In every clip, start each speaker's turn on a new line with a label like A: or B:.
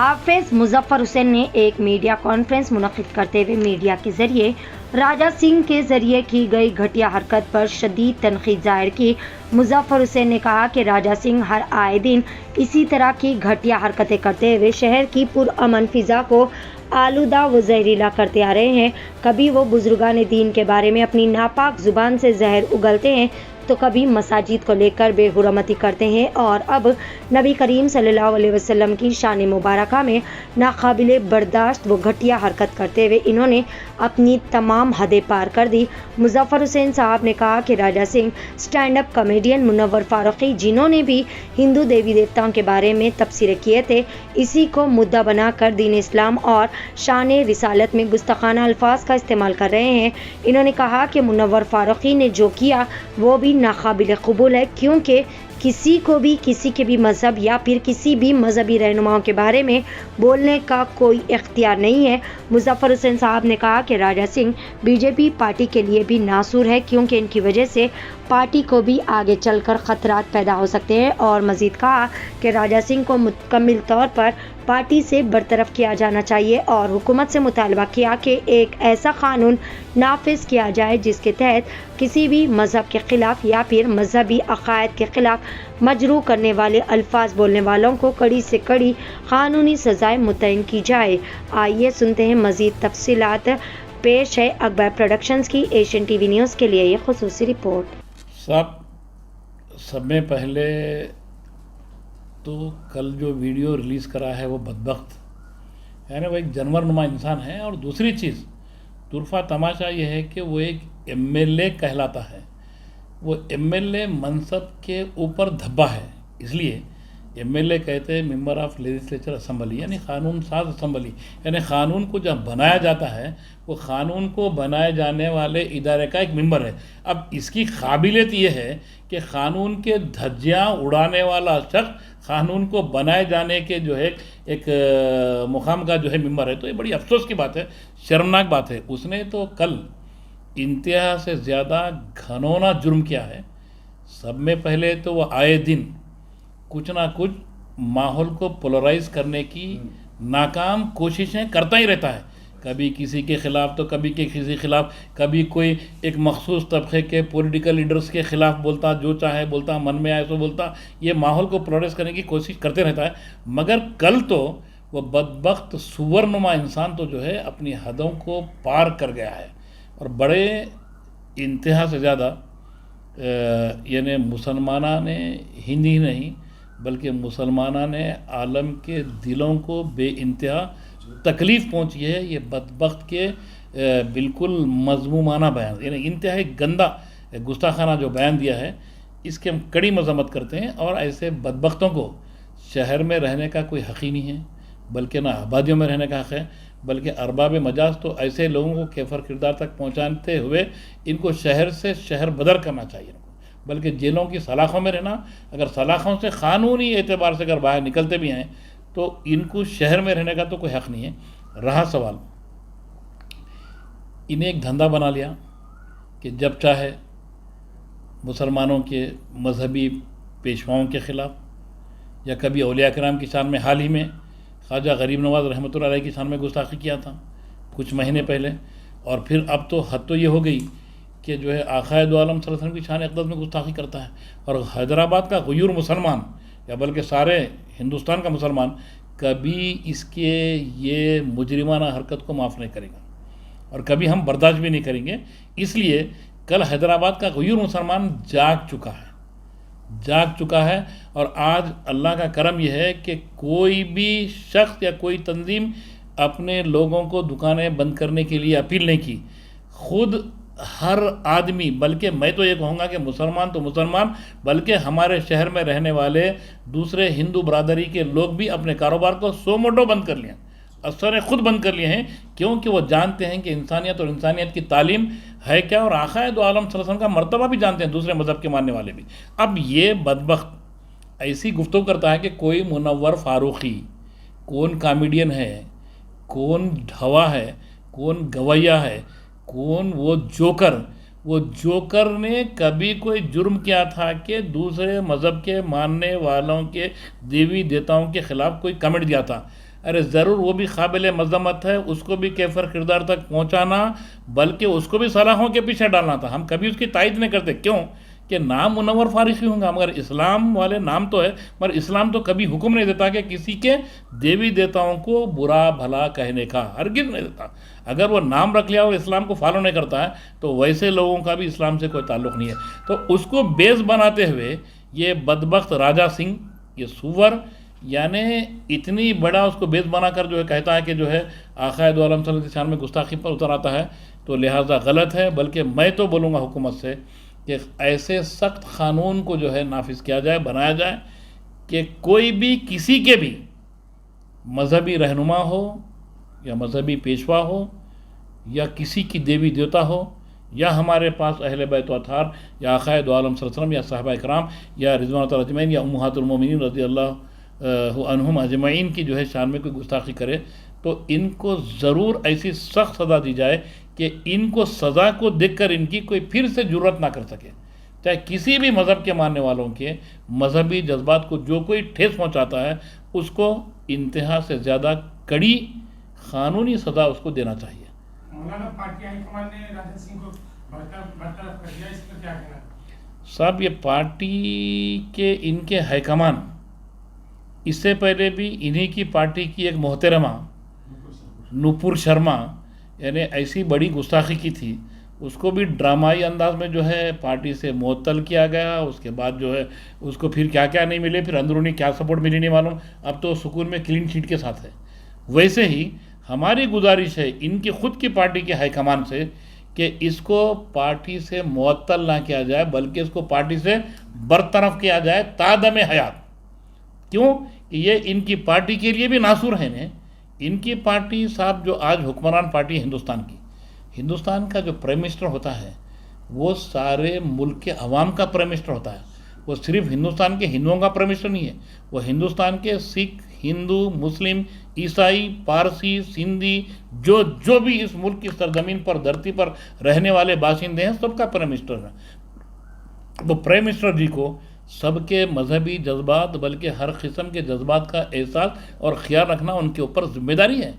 A: حافظ مظفر حسین نے ایک میڈیا کانفرنس منعقد کرتے ہوئے میڈیا کے ذریعے راجہ سنگھ کے ذریعے کی گئی گھٹیا حرکت پر شدید تنقید ظاہر کی۔ مظفر حسین نے کہا کہ راجہ سنگھ ہر آئے دن اسی طرح کی گھٹیا حرکتیں کرتے ہوئے شہر کی پرامن فضا کو آلودہ و زہریلا کرتے آ رہے ہیں۔ کبھی وہ بزرگان دین کے بارے میں اپنی ناپاک زبان سے زہر اگلتے ہیں تو کبھی مساجد کو لے کر بے حرمتی کرتے ہیں، اور اب نبی کریم صلی اللہ علیہ وسلم کی شان مبارکہ میں ناقابل برداشت و گھٹیا حرکت کرتے ہوئے انہوں نے اپنی تمام حدیں پار کر دی۔ مظفر حسین صاحب نے کہا کہ Raja Singh stand up comedian منور فاروقی، جنہوں نے بھی ہندو دیوی دیوتاؤں کے بارے میں تبصرے کیے تھے، اسی کو مدعا بنا کر دین اسلام اور شان رسالت میں گستاخانہ الفاظ کا استعمال کر رہے ہیں۔ انہوں نے کہا کہ منور فاروقی نے جو کیا وہ بھی ناقابل قبول ہے، کیونکہ کسی کو بھی کسی کے بھی مذہب یا پھر کسی بھی مذہبی رہنماؤں کے بارے میں بولنے کا کوئی اختیار نہیں ہے۔ مظفر حسین صاحب نے کہا کہ Raja Singh B J P party کے لیے بھی ناسور ہے، کیونکہ ان کی وجہ سے پارٹی کو بھی آگے چل کر خطرات پیدا ہو سکتے ہیں، اور مزید کہا کہ راجہ سنگھ کو مکمل طور پر پارٹی سے برطرف کیا جانا چاہیے، اور حکومت سے مطالبہ کیا کہ ایک ایسا قانون نافذ کیا جائے جس کے تحت کسی بھی مذہب کے خلاف یا پھر مذہبی عقائد کے خلاف مجروح کرنے والے الفاظ بولنے والوں کو کڑی سے کڑی قانونی سزائیں متعین کی جائے۔ آئیے سنتے ہیں مزید تفصیلات۔ پیش ہے اکبر پروڈکشنز کی ایشین ٹی وی نیوز کے لیے یہ خصوصی رپورٹ۔
B: سب میں پہلے تو کل جو ویڈیو ریلیز کرا ہے وہ بدبخت، یعنی وہ ایک جانور نما انسان ہے، اور دوسری چیز طرفہ تماشا یہ ہے کہ وہ ایک ایم ایل اے کہلاتا ہے۔ وہ ایم ایل اے منصب کے اوپر دھبا ہے، اس لیے ایم ایل اے کہتے ہیں ممبر آف لیجسلیچر اسمبلی، یعنی قانون ساز اسمبلی، یعنی قانون کو جب بنایا جاتا ہے وہ قانون کو بنائے جانے والے ادارے کا ایک ممبر ہے۔ اب اس کی قابلیت یہ ہے کہ قانون کے دھجیاں اڑانے والا شخص قانون کو بنائے جانے کے جو ہے ایک مقام کا جو ہے ممبر ہے، تو یہ بڑی افسوس کی بات ہے، شرمناک بات ہے۔ اس نے تو کل انتہا سے زیادہ گھنونا جرم کیا ہے۔ سب میں پہلے تو وہ آئے دن کچھ نہ کچھ ماحول کو پولرائز کرنے کی ناکام کوششیں کرتا ہی رہتا ہے، کبھی کسی کے خلاف تو کبھی کسی خلاف، کبھی کوئی ایک مخصوص طبقے کے پولیٹیکل لیڈرز کے خلاف بولتا، جو چاہے بولتا، من میں آئے تو بولتا، یہ ماحول کو پولرائز کرنے کی کوشش کرتے رہتا ہے۔ مگر کل تو وہ بدبخت سور نما انسان تو جو ہے اپنی حدوں کو پار کر گیا ہے، اور بڑے انتہا سے زیادہ یعنی مسلمانہ نے ہند ہی نہیں بلکہ مسلمانہ نے عالم کے دلوں کو بے انتہا تکلیف پہنچی ہے۔ یہ بدبخت کے بالکل مذمومانہ بیان، یعنی انتہائی گندا گستاخانہ جو بیان دیا ہے، اس کی ہم کڑی مذمت کرتے ہیں، اور ایسے بدبختوں کو شہر میں رہنے کا کوئی حق ہی نہیں ہے، بلکہ نہ آبادیوں میں رہنے کا حق ہے، بلکہ ارباب مجاز تو ایسے لوگوں کو کیفر کردار تک پہنچاتے ہوئے ان کو شہر سے شہر بدر کرنا چاہیے، بلکہ جیلوں کی سلاخوں میں رہنا، اگر سلاخوں سے قانونی اعتبار سے اگر باہر نکلتے بھی ہیں تو ان کو شہر میں رہنے کا تو کوئی حق نہیں ہے۔ رہا سوال، انہیں ایک دھندا بنا لیا کہ جب چاہے مسلمانوں کے مذہبی پیشواؤں کے خلاف، یا کبھی اولیاء کرام کی شان میں، حال ہی میں خواجہ غریب نواز رحمۃ اللہ علیہ کی شان میں گستاخی کیا تھا کچھ مہینے پہلے، اور پھر اب تو حد تو یہ ہو گئی کہ جو ہے آقائے دو عالم صلی اللہ علیہ وسلم کی شان اقدس میں گستاخی کرتا ہے، اور حیدرآباد کا غیور مسلمان، یا بلکہ سارے ہندوستان کا مسلمان، کبھی اس کے یہ مجرمانہ حرکت کو معاف نہیں کرے گا، اور کبھی ہم برداشت بھی نہیں کریں گے۔ اس لیے کل حیدرآباد کا غیور مسلمان جاگ چکا ہے، اور آج اللہ کا کرم یہ ہے کہ کوئی بھی شخص یا کوئی تنظیم اپنے لوگوں کو دکانیں بند کرنے کے لیے اپیل نہیں کی، خود ہر آدمی، بلکہ میں تو یہ کہوں گا کہ مسلمان تو مسلمان، بلکہ ہمارے شہر میں رہنے والے دوسرے ہندو برادری کے لوگ بھی اپنے کاروبار کو سو موٹو بند کر لیا، اثر نے خود بند کر لیے ہیں، کیونکہ وہ جانتے ہیں کہ انسانیت اور انسانیت کی تعلیم ہے کیا، اور آقائے دو عالم صلی اللہ علیہ وسلم کا مرتبہ بھی جانتے ہیں دوسرے مذہب کے ماننے والے بھی۔ اب یہ بدبخت ایسی گفتگو کرتا ہے کہ کوئی منور فاروقی، کون کامیڈین ہے، کون ڈھوا ہے، کون گویا ہے، کون وہ جوکر نے کبھی کوئی جرم کیا تھا کہ دوسرے مذہب کے ماننے والوں کے دیوی دیوتاؤں کے خلاف کوئی کمنٹ دیا تھا؟ ارے ضرور وہ بھی قابل مذمت ہے، اس کو بھی کیفر کردار تک پہنچانا، بلکہ اس کو بھی صلاحوں کے پیچھے ڈالنا تھا. ہم کبھی اس کی تائید نہیں کرتے. کیوں کہ نام منور فارغی ہوں گا، مگر اسلام والے نام تو ہے، مگر اسلام تو کبھی حکم نہیں دیتا کہ کسی کے دیوی دیوتاؤں کو برا بھلا کہنے کا، ہرگز نہیں دیتا. اگر وہ نام رکھ لیا اور اسلام کو فالو نہیں کرتا ہے تو ویسے لوگوں کا بھی اسلام سے کوئی تعلق نہیں ہے. تو اس کو بیس بناتے ہوئے یہ بدبخت راجہ سنگھ، یہ سور، یعنی اتنی بڑا اس کو بیس بنا کر جو ہے کہتا ہے کہ جو ہے آقا دو عالم صلی اللہ علیہ وسلم کی شان میں گستاخی پر اتر آتا ہے، تو لہٰذا غلط ہے. بلکہ میں تو بولوں گا حکومت سے کہ ایسے سخت قانون کو جو ہے نافذ کیا جائے، بنایا جائے کہ کوئی بھی کسی کے بھی مذہبی رہنما ہو یا مذہبی پیشوا ہو یا کسی کی دیوی دیوتا ہو یا ہمارے پاس اہل بیت و اطہار یا آقا دو عالم صلی اللہ علیہ وسلم یا صحابہ کرام یا رضوان اللہ اجمعین یا امہات المومنین رضی اللہ عنہم اجمعین کی جو ہے شان میں کوئی گستاخی کرے تو ان کو ضرور ایسی سخت سزا دی جائے کہ ان کو سزا کو دیکھ کر ان کی کوئی پھر سے جرأت نہ کر سکے. چاہے کسی بھی مذہب کے ماننے والوں کے مذہبی جذبات کو جو کوئی ٹھیس پہنچاتا ہے اس کو انتہا سے زیادہ کڑی قانونی سزا اس کو دینا چاہیے.
C: مولانا پارٹی ہائی کمان نے راجہ سنگھ کو برطرف کر دیا، اس پر کیا کہنا؟
B: صاحب یہ پارٹی کے ان کے ہائی کمان اس سے پہلے بھی انہی کی پارٹی کی ایک محترمہ نپور شرما یعنی ایسی بڑی گستاخی کی تھی، اس کو بھی ڈرامائی انداز میں جو ہے پارٹی سے معطل کیا گیا. اس کے بعد جو ہے اس کو پھر کیا کیا نہیں ملے، پھر اندرونی کیا سپورٹ ملی نہیں معلوم. اب تو سکون میں کلین شیٹ کے ساتھ ہے. ویسے ہی ہماری گزارش ہے ان کی خود کی پارٹی کے ہائی کمان سے کہ اس کو پارٹی سے معطل نہ کیا جائے بلکہ اس کو پارٹی سے برطرف کیا جائے تادم حیات. کیوں کہ یہ ان کی پارٹی کے لیے بھی ناصور ہیں نے. ان کی پارٹی صاحب جو آج حکمران پارٹی ہندوستان کی، ہندوستان کا جو پرائم منسٹر ہوتا ہے وہ سارے ملک کے عوام کا پرائم منسٹر ہوتا ہے. وہ صرف ہندوستان کے ہندوؤں کا پرائم منسٹر نہیں ہے، وہ ہندوستان کے سکھ، ہندو، مسلم، عیسائی، پارسی، سندھی جو بھی اس ملک کی سرزمین پر دھرتی پر رہنے والے باشندے ہیں سب کا پرائم منسٹر ہے. وہ پرائم منسٹر جی کو سب کے مذہبی جذبات بلکہ ہر قسم کے جذبات کا احساس اور خیال رکھنا ان کے اوپر ذمہ داری ہے.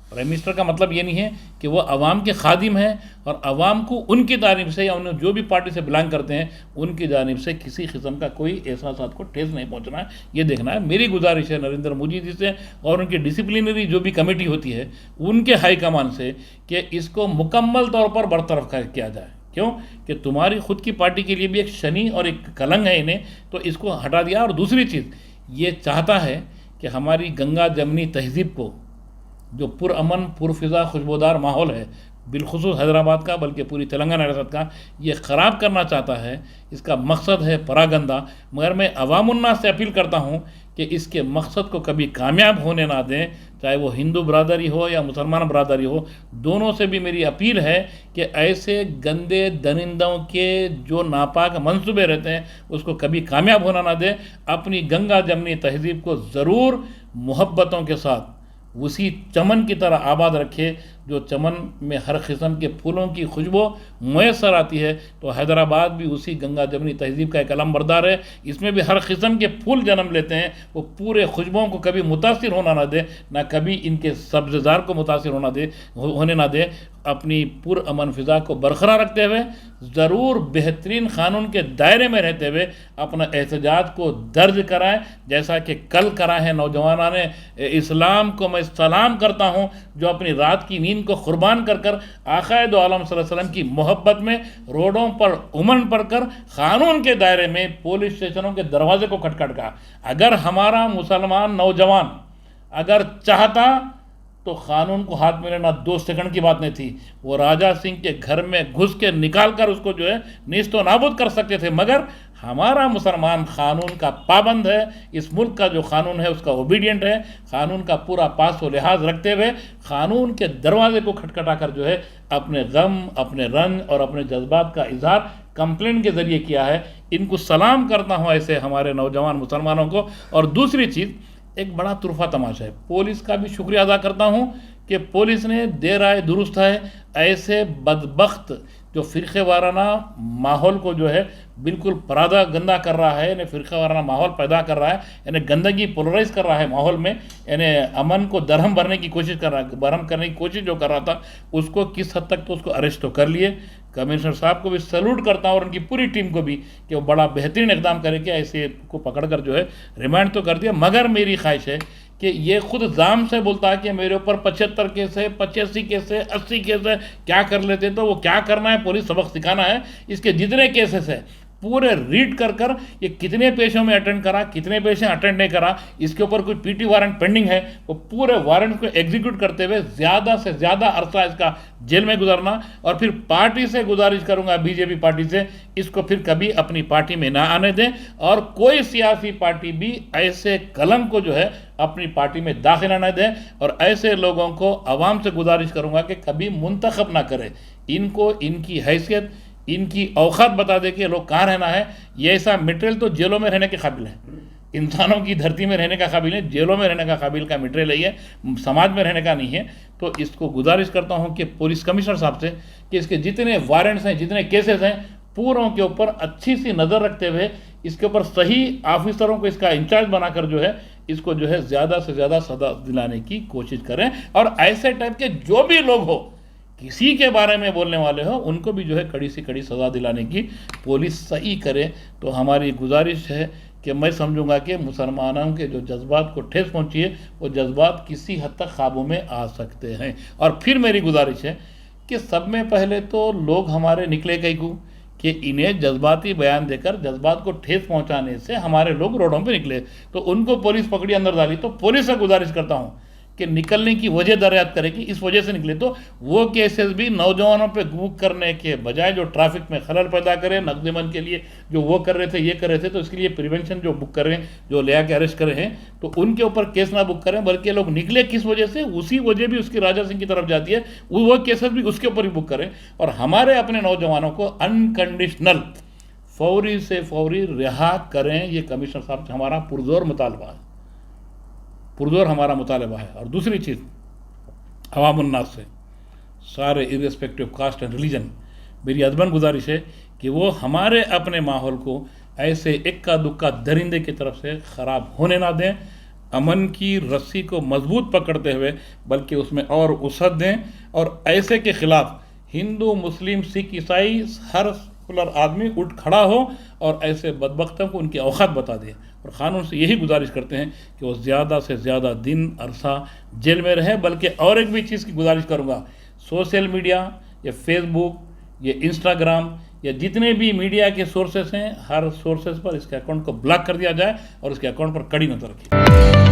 B: پرائم منسٹر کا مطلب یہ نہیں ہے کہ وہ عوام کے خادم ہیں اور عوام کو ان کی جانب سے یا انہیں جو بھی پارٹی سے بلانگ کرتے ہیں ان کی جانب سے کسی قسم کا کوئی احساسات کو ٹھیس نہیں پہنچنا ہے. یہ دیکھنا ہے. میری گزارش ہے نریندر مودی جی سے اور ان کی ڈسپلنری جو بھی کمیٹی ہوتی ہے ان کے ہائی کمان سے کہ اس کو مکمل طور پر برطرف کیا جائے. کیوں کہ تمہاری خود کی پارٹی کے لیے بھی ایک شنی اور ایک کلنگ ہے انہیں، تو اس کو ہٹا دیا. اور دوسری چیز یہ چاہتا ہے کہ ہماری گنگا جمنی تہذیب کو جو پرامن پرفضا خوشبودار ماحول ہے بالخصوص حیدرآباد کا بلکہ پوری تلنگانہ ریاست کا یہ خراب کرنا چاہتا ہے. اس کا مقصد ہے پراگندہ. مگر میں عوام الناس سے اپیل کرتا ہوں کہ اس کے مقصد کو کبھی کامیاب ہونے نہ دیں، چاہے وہ ہندو برادری ہو یا مسلمان برادری ہو. دونوں سے بھی میری اپیل ہے کہ ایسے گندے درندوں کے جو ناپاک منصوبے رہتے ہیں اس کو کبھی کامیاب ہونا نہ دیں. اپنی گنگا جمنی تہذیب کو ضرور محبتوں کے ساتھ اسی چمن کی طرح آباد رکھے جو چمن میں ہر قسم کے پھولوں کی خوشبو میسر آتی ہے. تو حیدرآباد بھی اسی گنگا جمنی تہذیب کا ایک علم بردار ہے. اس میں بھی ہر قسم کے پھول جنم لیتے ہیں. وہ پورے خوشبوؤں کو کبھی متاثر ہونا نہ دے، نہ کبھی ان کے سبززار کو متاثر ہونے نہ دے. اپنی پرامن فضا کو برقرار رکھتے ہوئے ضرور بہترین قانون کے دائرے میں رہتے ہوئے اپنا احتجاج کو درج کرائیں جیسا کہ کل کرا ہے نوجوانان اسلام کو. میں سلام کرتا ہوں جو اپنی رات کی نیند کو قربان کر کر آقا دو عالم صلی اللہ علیہ وسلم کی محبت میں روڈوں پر امن پڑھ کر قانون کے دائرے میں پولیس اسٹیشنوں کے دروازے کو کھٹکھٹا کا. اگر ہمارا مسلمان نوجوان اگر چاہتا تو قانون کو ہاتھ میں لینا 2 سیکنڈ کی بات نہیں تھی. وہ راجہ سنگھ کے گھر میں گھس کے نکال کر اس کو جو ہے نیست و نابود کر سکتے تھے. مگر ہمارا مسلمان قانون کا پابند ہے. اس ملک کا جو قانون ہے اس کا اوبیڈینٹ ہے. قانون کا پورا پاس و لحاظ رکھتے ہوئے قانون کے دروازے کو کھٹکھٹا کر جو ہے اپنے غم، اپنے رنج اور اپنے جذبات کا اظہار کمپلین کے ذریعے کیا ہے. ان کو سلام کرتا ہوں ایسے ہمارے نوجوان مسلمانوں کو. اور دوسری چیز ایک بڑا طرفہ تماشا ہے. پولیس کا بھی شکریہ ادا کرتا ہوں کہ پولیس نے دیر آئے درست ہے ایسے بدبخت جو فرقے وارانہ ماحول کو جو ہے بالکل پرادہ گندہ کر رہا ہے، یعنی فرقہ وارانہ ماحول پیدا کر رہا ہے، یعنی گندگی پولرائز کر رہا ہے ماحول میں، یعنی امن کو درہم بھرنے کی کوشش کر رہا ہے، برہم کرنے کی کوشش جو کر رہا تھا، اس کو کس حد تک تو اس کو اریسٹ تو کر لیے. کمشنر صاحب کو بھی سیلوٹ کرتا ہوں اور ان کی پوری ٹیم کو بھی کہ وہ بڑا بہترین اقدام کرے کہ ایسے کو پکڑ کر جو ہے ریمانڈ تو کر دیا. مگر میری خواہش ہے کہ یہ خود زام سے بولتا ہے کہ میرے اوپر 75 کیس ہے، 85 کیس ہے، 80 کیس ہے، کیا کر لیتے تو وہ کیا کرنا ہے، پولیس سبق سکھانا ہے. اس کے جتنے کیسز ہیں پورے ریڈ کر یہ کتنے پیشوں میں اٹینڈ کرا، کتنے پیشے اٹینڈ نہیں کرا، اس کے اوپر کوئی پی ٹی وارنٹ پینڈنگ ہے، وہ پورے وارنٹ کو ایگزیکیوٹ کرتے ہوئے زیادہ سے زیادہ عرصہ اس کا جیل میں گزارنا. اور پھر پارٹی سے گزارش کروں گا، بی جے پی پارٹی سے، اس کو پھر کبھی اپنی پارٹی میں نہ آنے دیں، اور کوئی سیاسی پارٹی بھی ایسے کلنک کو جو ہے اپنی پارٹی میں داخلہ نہ دیں، اور ایسے لوگوں کو عوام سے گزارش کروں گا کہ کبھی منتخب نہ کرے. ان کو ان کی حیثیت، ان کی اوقات بتا دے کہ لوگ کہاں رہنا ہے. یہ ایسا میٹریل تو جیلوں میں رہنے کے قابل ہے، انسانوں کی دھرتی میں رہنے کا قابل ہے، جیلوں میں رہنے کا قابل کا میٹریل ہے، یہ سماج میں رہنے کا نہیں ہے. تو اس کو گزارش کرتا ہوں کہ پولیس کمشنر صاحب سے کہ اس کے جتنے وارنٹس ہیں، جتنے کیسز ہیں، پوروں کے اوپر اچھی سی نظر رکھتے ہوئے اس کے اوپر صحیح آفیسروں کو اس کا انچارج بنا کر جو ہے اس کو جو ہے زیادہ سے زیادہ سزا دلانے کی کوشش کریں. اور ایسے ٹائپ کے جو بھی لوگ ہو، کسی کے بارے میں بولنے والے ہو، ان کو بھی جو ہے کڑی سے کڑی سزا دلانے کی پولیس صحیح کرے. تو ہماری گزارش ہے کہ میں سمجھوں گا کہ مسلمانوں کے جو جذبات کو ٹھیس پہنچی ہے، وہ جذبات کسی حد تک قابو میں آ سکتے ہیں. اور پھر میری گزارش ہے کہ سب میں پہلے تو لوگ ہمارے نکلے کئی کو کہ انہیں جذباتی بیان دے کر جذبات کو ٹھیس پہنچانے سے ہمارے لوگ روڈوں پہ نکلے، تو ان کو پولیس پکڑی، اندر ڈالی. تو پولیس سے گزارش کرتا ہوں کہ نکلنے کی وجہ دریافت کرے کہ اس وجہ سے نکلے. تو وہ کیسز بھی نوجوانوں پہ بک کرنے کے بجائے جو ٹریفک میں خلل پیدا کرے، نقد من کے لیے جو وہ کر رہے تھے، یہ کر رہے تھے، تو اس کے لیے پریونشن جو بک کر رہے ہیں، جو لے آ کے اریسٹ کرے ہیں، تو ان کے اوپر کیس نہ بک کریں، بلکہ لوگ نکلے کس وجہ سے، اسی وجہ بھی اس کی راجہ سنگھ کی طرف جاتی ہے، وہ کیسز بھی اس کے اوپر ہی بک کریں. اور ہمارے اپنے نوجوانوں کو انکنڈیشنل فوری سے فوری رہا کریں. یہ کمشنر صاحب سے ہمارا پرزور مطالبہ ہے، ہمارا مطالبہ ہے. اور دوسری چیز، عوام الناس سے سارے ارسپیکٹو کاسٹ اینڈ ریلیجن میری ادباً گزارش ہے کہ وہ ہمارے اپنے ماحول کو ایسے اکا دکا درندے کی طرف سے خراب ہونے نہ دیں. امن کی رسی کو مضبوط پکڑتے ہوئے بلکہ اس میں اور وسعت دیں، اور ایسے کے خلاف ہندو، مسلم، سکھ، عیسائی ہر سیکولر آدمی اٹھ کھڑا ہو اور ایسے بدبختوں کو ان کی اوقات بتا دے. اور قانون سے یہی گزارش کرتے ہیں کہ وہ زیادہ سے زیادہ دن عرصہ جیل میں رہے. بلکہ اور ایک بھی چیز کی گزارش کروں گا، سوشل میڈیا یا فیس بک یا انسٹاگرام یا جتنے بھی میڈیا کے سورسز ہیں، ہر سورسز پر اس کے اکاؤنٹ کو بلاک کر دیا جائے اور اس کے اکاؤنٹ پر کڑی نظر رکھیں.